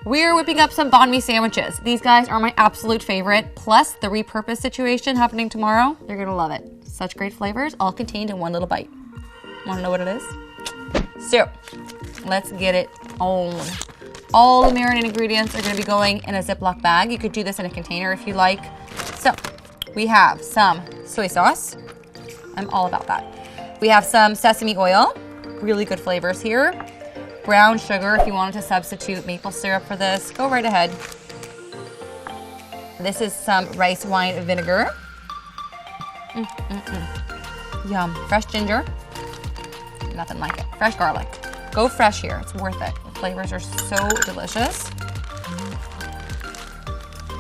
We're whipping up some banh mi sandwiches. These guys are my absolute favorite. Plus the repurpose situation happening tomorrow. You're gonna love it. Such great flavors, all contained in one little bite. Wanna know what it is? So, let's get it on. All the marinade ingredients are gonna be going in a Ziploc bag. You could do this in a container if you like. So, we have some soy sauce. I'm all about that. We have some sesame oil. Really good flavors here. Brown sugar, if you wanted to substitute maple syrup for this, go right ahead. This is some rice wine vinegar. Yum. Fresh ginger. Nothing like it. Fresh garlic. Go fresh here. It's worth it. The flavors are so delicious.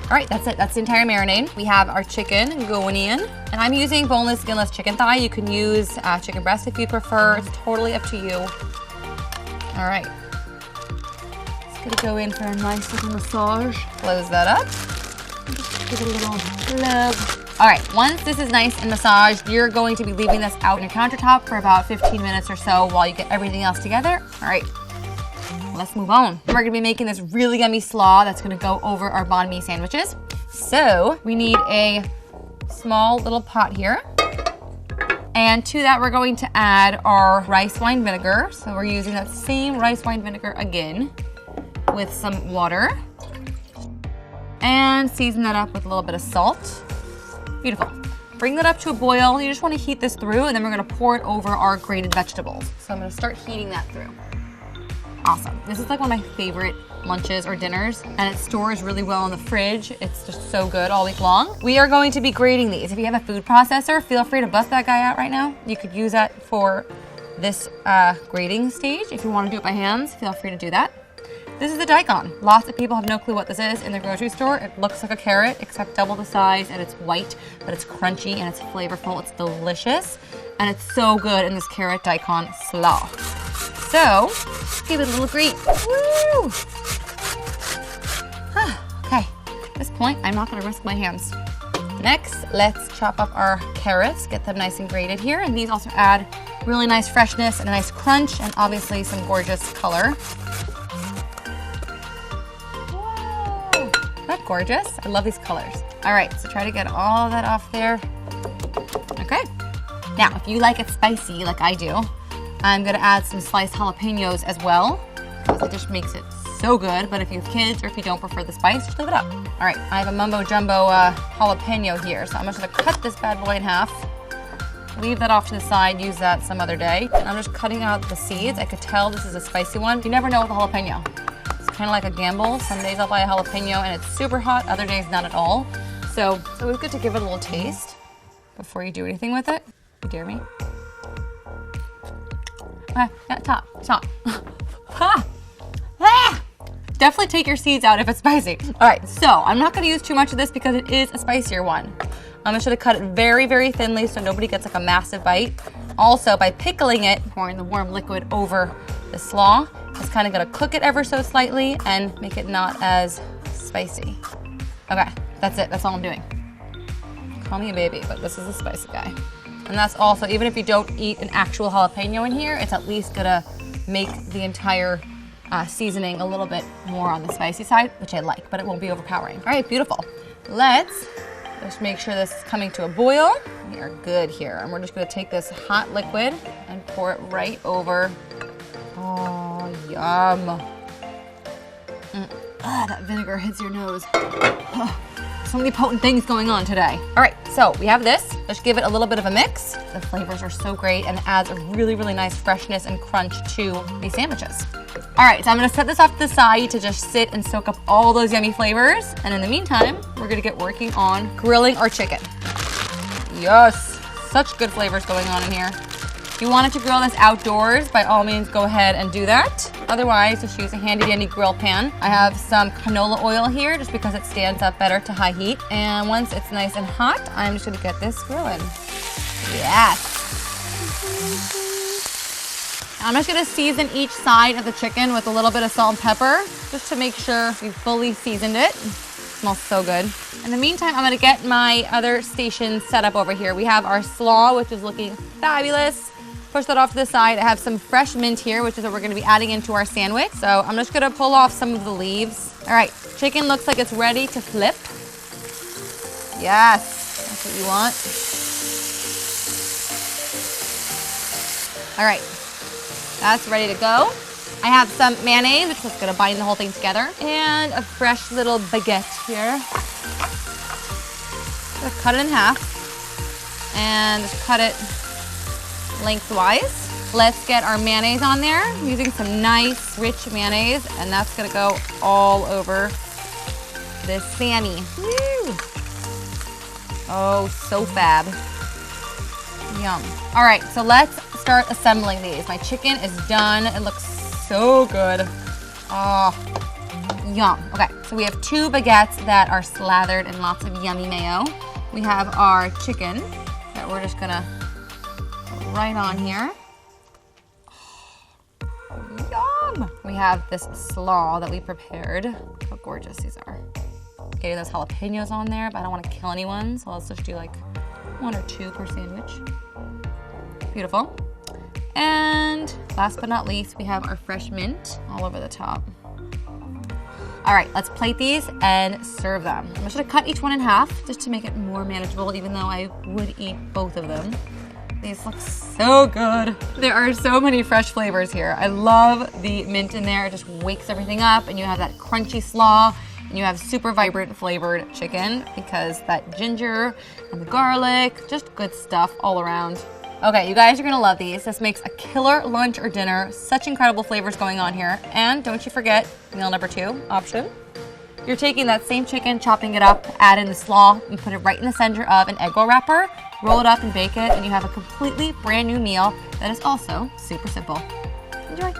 All right, that's it. That's the entire marinade. We have our chicken going in. And I'm using boneless, skinless chicken thigh. You can use chicken breast if you prefer. It's totally up to you. All right. It's gonna go in for a nice little massage. Close that up. Just give it a little love. All right, once this is nice and massaged, you're going to be leaving this out on your countertop for about 15 minutes or so while you get everything else together. All right, let's move on. We're gonna be making this really yummy slaw that's gonna go over our banh mi sandwiches. So we need a small little pot here. And to that, we're going to add our rice wine vinegar. So we're using that same rice wine vinegar again with some water. And season that up with a little bit of salt. Beautiful. Bring that up to a boil. You just want to heat this through, and then we're going to pour it over our grated vegetables. So I'm going to start heating that through. Awesome. This is like one of my favorite lunches or dinners, and it stores really well in the fridge. It's just so good all week long. We are going to be grating these. If you have a food processor, feel free to bust that guy out right now. You could use that for this grating stage. If you want to do it by hands, feel free to do that. This is the daikon. Lots of people have no clue what this is in the grocery store. It looks like a carrot, except double the size, and it's white, but it's crunchy and it's flavorful. It's delicious, and it's so good in this carrot daikon slaw. So, give it a little grate. Woo! Okay, at this point, I'm not gonna risk my hands. Next, let's chop up our carrots, get them nice and grated here, and these also add really nice freshness and a nice crunch, and obviously some gorgeous color. Isn't that gorgeous? I love these colors. All right, so try to get all that off there. Okay. Now, if you like it spicy like I do, I'm gonna add some sliced jalapenos as well, because it just makes it so good. But if you have kids or if you don't prefer the spice, just leave it up. All right, I have a mumbo jumbo jalapeno here, so I'm just gonna cut this bad boy in half. Leave that off to the side, use that some other day. And I'm just cutting out the seeds. I could tell this is a spicy one. You never know with a jalapeno. Kind of like a gamble. Some days I'll buy a jalapeno and it's super hot, other days not at all. So it's always good to give it a little taste before you do anything with it. You dare me? Okay, yeah, top. Definitely take your seeds out if it's spicy. All right, so I'm not gonna use too much of this because it is a spicier one. I'm just gonna cut it very, very thinly so nobody gets like a massive bite. Also, by pickling it, pouring the warm liquid over the slaw, it's kind of gonna cook it ever so slightly and make it not as spicy. Okay, that's it, that's all I'm doing. Call me a baby, but this is a spicy guy. And that's also, even if you don't eat an actual jalapeno in here, it's at least gonna make the entire seasoning a little bit more on the spicy side, which I like, but it won't be overpowering. All right, beautiful. Let's just make sure this is coming to a boil. We are good here. And we're just gonna take this hot liquid and pour it right over. Oh, yum. That vinegar hits your nose. So many potent things going on today. All right, so we have this. Let's give it a little bit of a mix. The flavors are so great and it adds a really, really nice freshness and crunch to these sandwiches. All right, so I'm gonna set this off to the side to just sit and soak up all those yummy flavors. And in the meantime, we're gonna get working on grilling our chicken. Yes, such good flavors going on in here. If you wanted to grill this outdoors, by all means, go ahead and do that. Otherwise, just use a handy dandy grill pan. I have some canola oil here just because it stands up better to high heat. And once it's nice and hot, I'm just gonna get this grilling. Yes. I'm just gonna season each side of the chicken with a little bit of salt and pepper, just to make sure we've fully seasoned it. It smells so good. In the meantime, I'm gonna get my other station set up over here. We have our slaw, which is looking fabulous. push that off to the side. I have some fresh mint here, which is what we're gonna be adding into our sandwich. So I'm just gonna pull off some of the leaves. All right, chicken looks like it's ready to flip. Yes, that's what you want. All right, that's ready to go. I have some mayonnaise, which is gonna bind the whole thing together, and a fresh little baguette here. Just cut it in half, and just cut it lengthwise. Let's get our mayonnaise on there. I'm using some nice, rich mayonnaise, and that's gonna go all over this Sammy. Woo. Oh, so fab. Yum. All right, so let's start assembling these. My chicken is done. It looks so good. Oh, yum. Okay, so we have 2 baguettes that are slathered in lots of yummy mayo. We have our chicken that we're just gonna put right on here. Yum! We have this slaw that we prepared. Look how gorgeous these are. Okay, there's jalapenos on there, but I don't want to kill anyone, so let's just do like 1 or 2 per sandwich. Beautiful. And last but not least, we have our fresh mint all over the top. All right, let's plate these and serve them. I'm just gonna cut each one in half just to make it more manageable, even though I would eat both of them. These look so good. There are so many fresh flavors here. I love the mint in there. It just wakes everything up, and you have that crunchy slaw, and you have super vibrant flavored chicken because that ginger and the garlic, just good stuff all around. Okay, you guys are gonna love these. This makes a killer lunch or dinner. Such incredible flavors going on here. And don't you forget meal number 2 option. You're taking that same chicken, chopping it up, add in the slaw, and put it right in the center of an egg roll wrapper, roll it up and bake it, and you have a completely brand new meal that is also super simple. Enjoy.